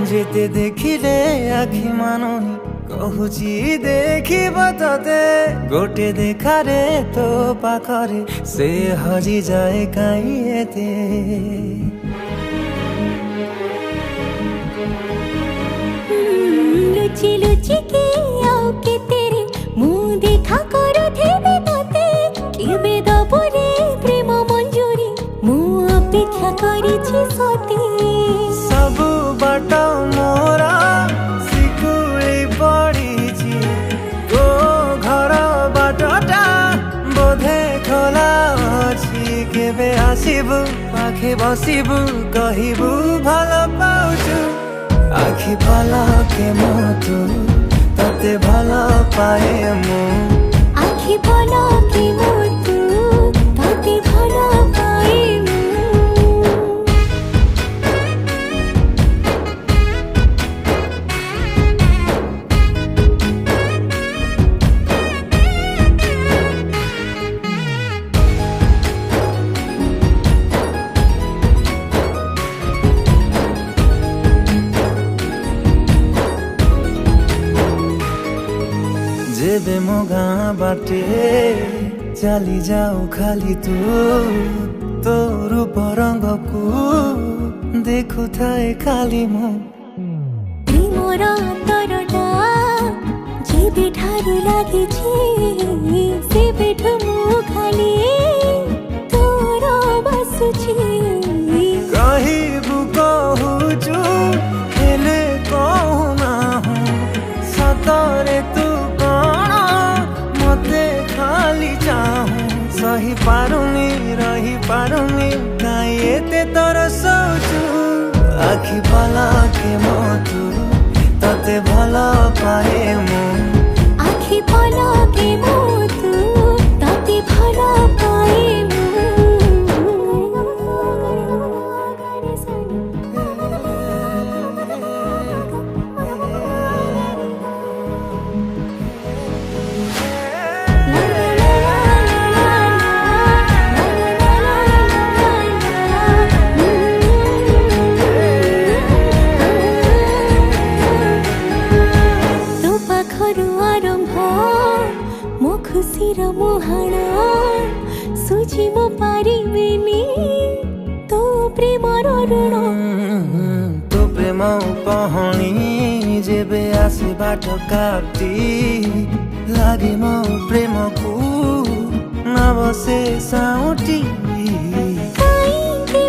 जेते देखिले आखि मानुनी कहुची देखिब तते गोटे देखारे तो पाखरे से हजी जाए काई एते लुचि लुचि के आओ के तेरे मुँह देखा करो थे तते केबे दबरे प्रेम मंजूरी मुँह अपेक्षा करिछि सती सब बाट मोरा सिकुड़ी पड़ी गो घर बाटटा बोधे खोला अछि केबे आसिबु पाखे बसिबु कहिबु भल पाउछु आखि पलके मोतु तते भल पाए मु आखि पलके मोतु तते भल पाए मु जेबे मो गाँ बाटे चली जाऊ खाली तू रूप रंग को देखु थाए खाली मु प्रेमर अंतरटा जेबे ठारू लागिछि सेबेठु मु खाली तोर बसुछि कहिबु कहुछु हेले कहूना सतरे तू कौन मते खाली चाहूं सही पारुनी रही पारुनी काई एते तोर सोचू आखि पलके मोतु तते भल पाए मु आखि पलके मोतु तते भल पाए मु मो खुशीर मुहाण सुझी मो पारिबिनी तो प्रेमर ऋण तो प्रेम कहानी जेबे आसे बाट काटी लागे मो प्रेम को नवसे साउटी काई के